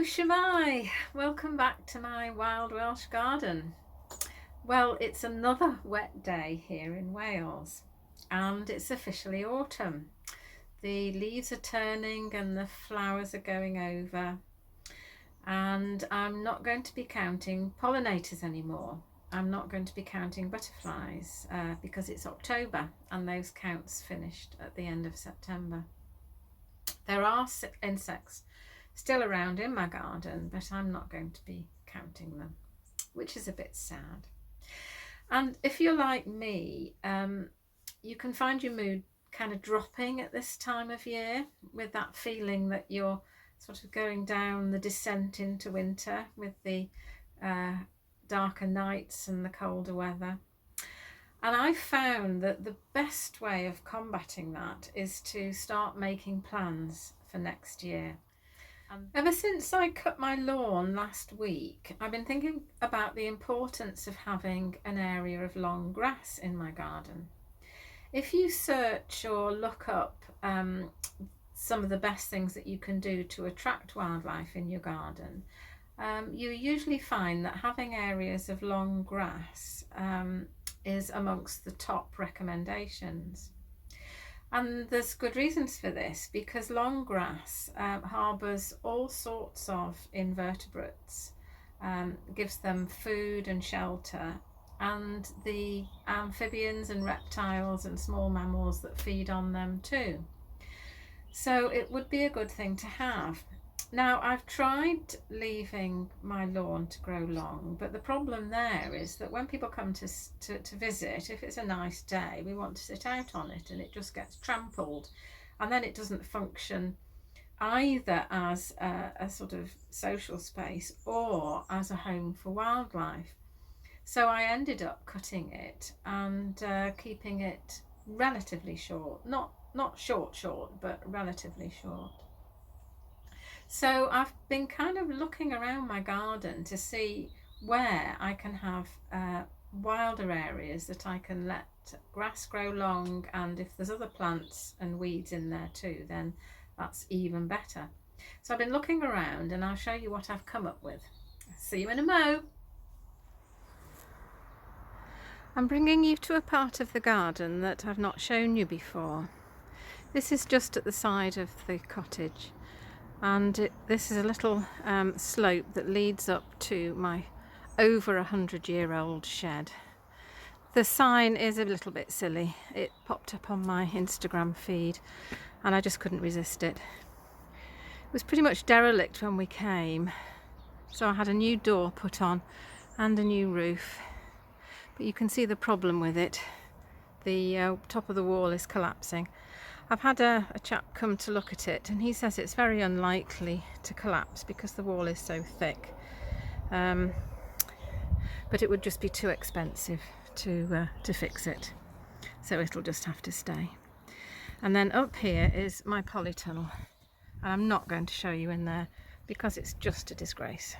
Hello Shemai, welcome back to my wild Welsh garden. Well, it's another wet day here in Wales and it's officially autumn. The leaves are turning and the flowers are going over, and I'm not going to be counting pollinators anymore. I'm not going to be counting butterflies because it's October and those counts finished at the end of September. There are insects still around in my garden, but I'm not going to be counting them, which is a bit sad. And if you're like me, you can find your mood kind of dropping at this time of year, with that feeling that you're sort of going down the descent into winter with the darker nights and the colder weather. And I found that the best way of combating that is to start making plans for next year. Ever since I cut my lawn last week, I've been thinking about the importance of having an area of long grass in my garden. If you search or look up some of the best things that you can do to attract wildlife in your garden, you usually find that having areas of long grass is amongst the top recommendations. And there's good reasons for this, because long grass harbours all sorts of invertebrates, gives them food and shelter, and the amphibians and reptiles and small mammals that feed on them too. So it would be a good thing to have. Now, I've tried leaving my lawn to grow long, but the problem there is that when people come to visit, if it's a nice day, we want to sit out on it and it just gets trampled, and then it doesn't function either as a sort of social space or as a home for wildlife. So I ended up cutting it and keeping it relatively short, not short, but relatively short. So I've been kind of looking around my garden to see where I can have wilder areas that I can let grass grow long, and if there's other plants and weeds in there too, then that's even better. So I've been looking around and I'll show you what I've come up with. See you in a mo. I'm bringing you to a part of the garden that I've not shown you before. This is just at the side of the cottage. And this is a little slope that leads up to my over 100-year-old shed. The sign is a little bit silly. It popped up on my Instagram feed and I just couldn't resist it. It was pretty much derelict when we came, so I had a new door put on and a new roof. But you can see the problem with it. The top of the wall is collapsing. I've had a chap come to look at it and he says it's very unlikely to collapse because the wall is so thick, but it would just be too expensive to fix it, so it'll just have to stay. And then up here is my polytunnel, and I'm not going to show you in there because it's just a disgrace.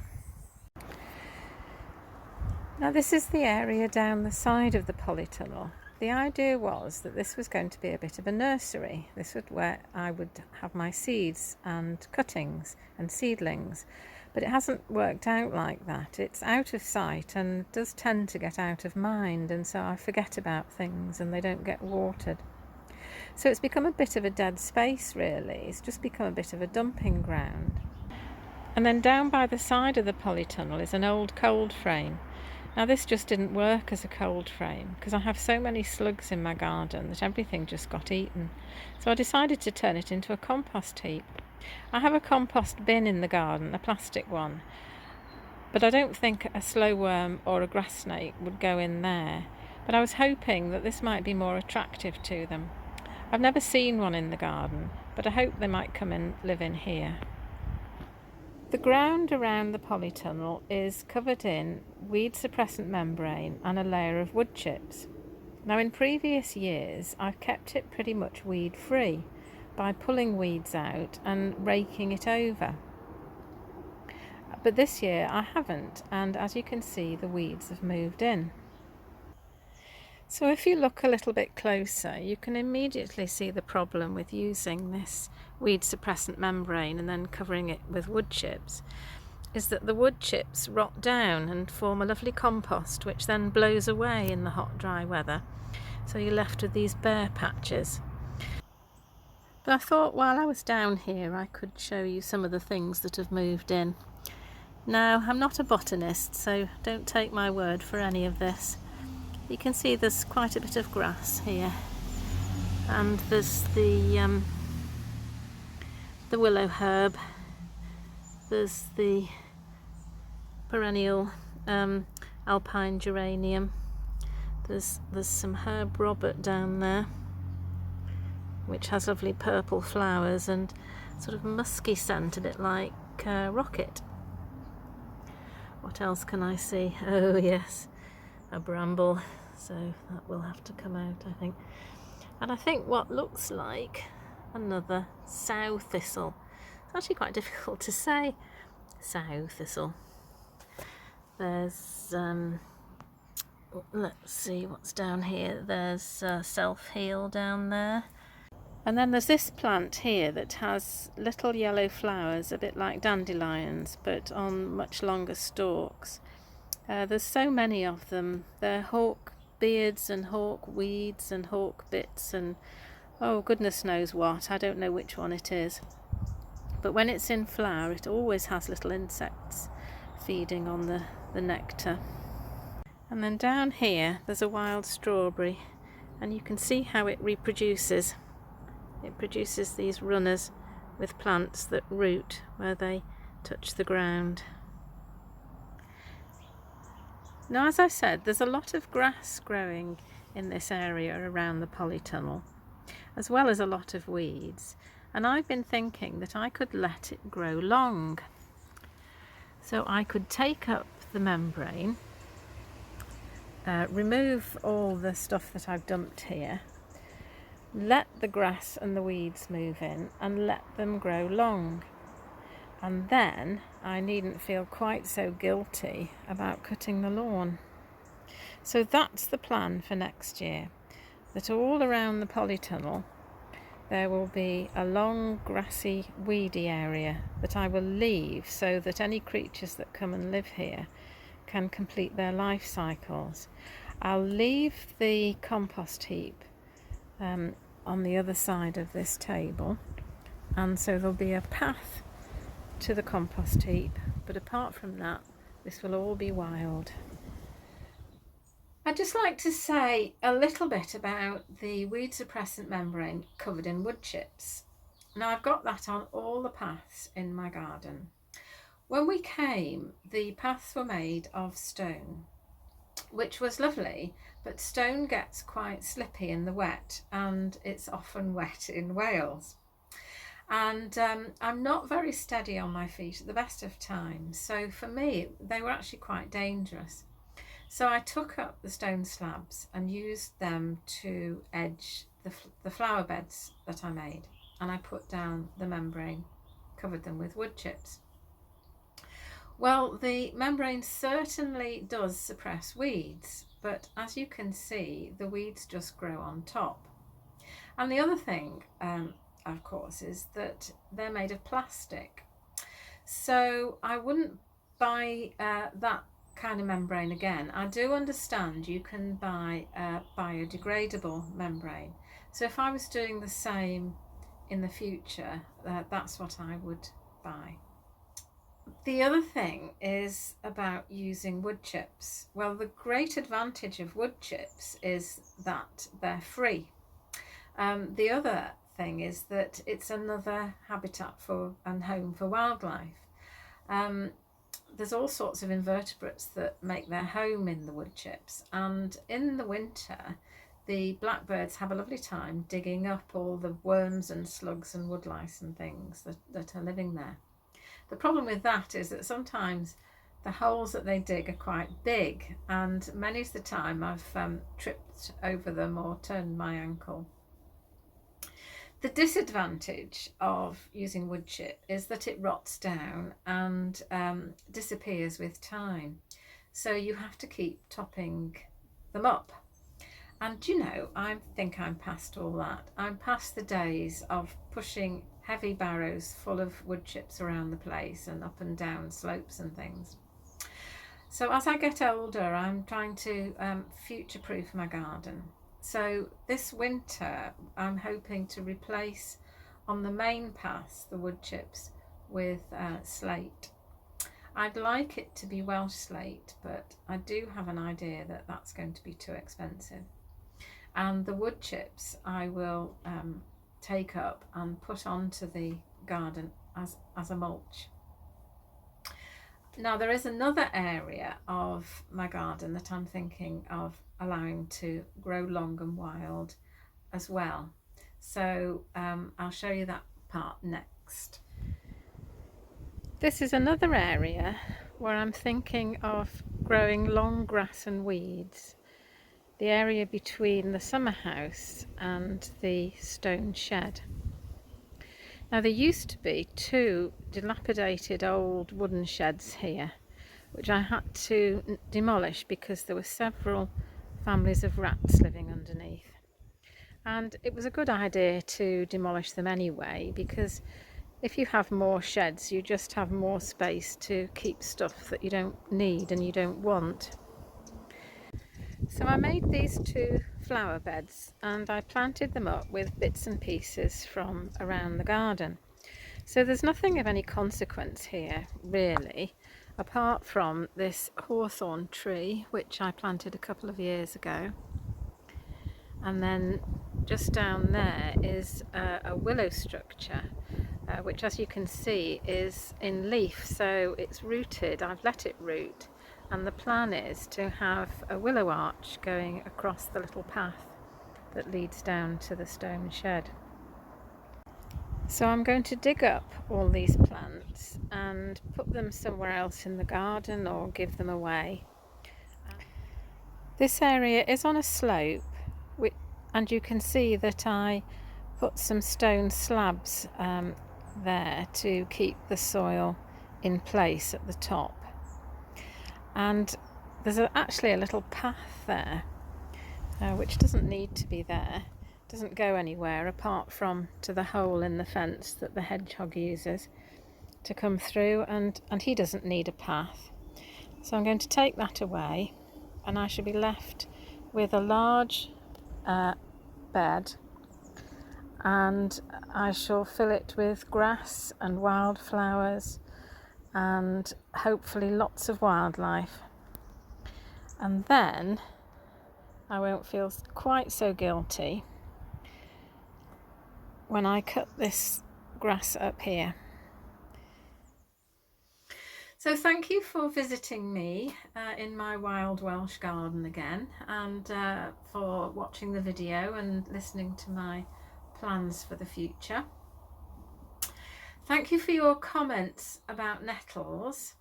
Now this is the area down the side of the polytunnel. The idea was that this was going to be a bit of a nursery. This was where I would have my seeds and cuttings and seedlings, but it hasn't worked out like that. It's out of sight and does tend to get out of mind, and so I forget about things and they don't get watered. So it's become a bit of a dead space really. It's just become a bit of a dumping ground. And then down by the side of the polytunnel is an old cold frame. Now this just didn't work as a cold frame because I have so many slugs in my garden that everything just got eaten. So I decided to turn it into a compost heap. I have a compost bin in the garden, a plastic one, but I don't think a slow worm or a grass snake would go in there. But I was hoping that this might be more attractive to them. I've never seen one in the garden, but I hope they might come and live in here. The ground around the polytunnel is covered in weed suppressant membrane and a layer of wood chips. Now in previous years I've kept it pretty much weed free by pulling weeds out and raking it over. But this year I haven't, and as you can see the weeds have moved in. So if you look a little bit closer, you can immediately see the problem with using this weed suppressant membrane and then covering it with wood chips, is that the wood chips rot down and form a lovely compost which then blows away in the hot, dry weather. So you're left with these bare patches. But I thought while I was down here I could show you some of the things that have moved in. Now, I'm not a botanist, so don't take my word for any of this. You can see there's quite a bit of grass here, and there's the willow herb, there's the perennial alpine geranium, there's some herb Robert down there, which has lovely purple flowers and sort of musky scent, a bit like rocket. What else can I see? Oh yes, a bramble, so that will have to come out, I think. And I think what looks like another sow thistle. It's actually quite difficult to say. Sow thistle. There's let's see what's down here. There's self-heal down there. And then there's this plant here that has little yellow flowers, a bit like dandelions, but on much longer stalks. There's so many of them. They're hawk beards and hawk weeds and hawk bits and oh goodness knows what. I don't know which one it is. But when it's in flower, it always has little insects feeding on the nectar. And then down here there's a wild strawberry, and you can see how it reproduces. It produces these runners with plants that root where they touch the ground. Now, as I said, there's a lot of grass growing in this area around the polytunnel, as well as a lot of weeds, and I've been thinking that I could let it grow long. So I could take up the membrane, remove all the stuff that I've dumped here, let the grass and the weeds move in and let them grow long. And then I needn't feel quite so guilty about cutting the lawn. So that's the plan for next year, that all around the polytunnel there will be a long grassy weedy area that I will leave so that any creatures that come and live here can complete their life cycles. I'll leave the compost heap on the other side of this table, and so there'll be a path to the compost heap, but apart from that this will all be wild. I'd just like to say a little bit about the weed suppressant membrane covered in wood chips. Now, I've got that on all the paths in my garden. When we came, the paths were made of stone, which was lovely, but stone gets quite slippy in the wet, and it's often wet in Wales. And I'm not very steady on my feet at the best of times, so for me they were actually quite dangerous. So I took up the stone slabs and used them to edge the flower beds that I made, and I put down the membrane, covered them with wood chips. Well, the membrane certainly does suppress weeds, but as you can see, the weeds just grow on top. And the other thing, of course, is that they're made of plastic. So I wouldn't buy that kind of membrane again. I do understand you can buy a biodegradable membrane. So if I was doing the same in the future, that's what I would buy. The other thing is about using wood chips. Well, the great advantage of wood chips is that they're free. The other thing is that it's another habitat for and home for wildlife. There's all sorts of invertebrates that make their home in the wood chips, and in the winter the blackbirds have a lovely time digging up all the worms and slugs and woodlice and things that are living there. The problem with that is that sometimes the holes that they dig are quite big, and many's the time I've tripped over them or turned my ankle. The disadvantage of using wood chip is that it rots down and disappears with time. So you have to keep topping them up. And you know, I think I'm past all that. I'm past the days of pushing heavy barrows full of wood chips around the place and up and down slopes and things. So as I get older, I'm trying to future-proof my garden. So this winter, I'm hoping to replace on the main paths the wood chips with slate. I'd like it to be Welsh slate, but I do have an idea that that's going to be too expensive. And the wood chips I will take up and put onto the garden as a mulch. Now there is another area of my garden that I'm thinking of allowing to grow long and wild as well. So I'll show you that part next. This is another area where I'm thinking of growing long grass and weeds. The area between the summer house and the stone shed. Now there used to be 2 dilapidated old wooden sheds here, which I had to demolish because there were several families of rats living underneath. And it was a good idea to demolish them anyway, because if you have more sheds, you just have more space to keep stuff that you don't need and you don't want. So I made these 2 flower beds and I planted them up with bits and pieces from around the garden. So there's nothing of any consequence here really, apart from this hawthorn tree which I planted a couple of years ago. And then just down there is a willow structure which, as you can see, is in leaf, so it's rooted. I've let it root, and the plan is to have a willow arch going across the little path that leads down to the stone shed. So I'm going to dig up all these plants and put them somewhere else in the garden or give them away. This area is on a slope, and you can see that I put some stone slabs there to keep the soil in place at the top. And there's actually a little path there which doesn't need to be there, doesn't go anywhere apart from to the hole in the fence that the hedgehog uses to come through, and he doesn't need a path. So I'm going to take that away and I shall be left with a large bed, and I shall fill it with grass and wildflowers and hopefully lots of wildlife. And then I won't feel quite so guilty when I cut this grass up here. So thank you for visiting me in my wild Welsh garden again, and for watching the video and listening to my plans for the future. Thank you for your comments about nettles.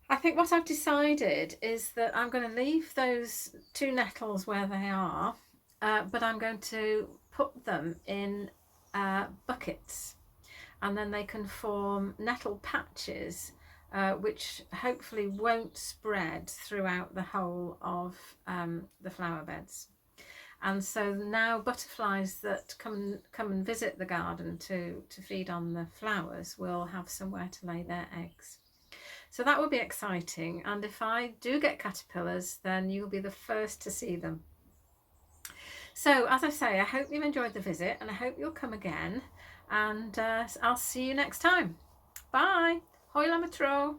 I think what I've decided is that I'm going to leave those 2 nettles where they are, but I'm going to put them in buckets, and then they can form nettle patches which hopefully won't spread throughout the whole of the flower beds. And so now butterflies that come and visit the garden to feed on the flowers will have somewhere to lay their eggs. So that will be exciting, and if I do get caterpillars, then you'll be the first to see them. So as I say, I hope you've enjoyed the visit, and I hope you'll come again, and I'll see you next time. Bye! Hwyl am y tro!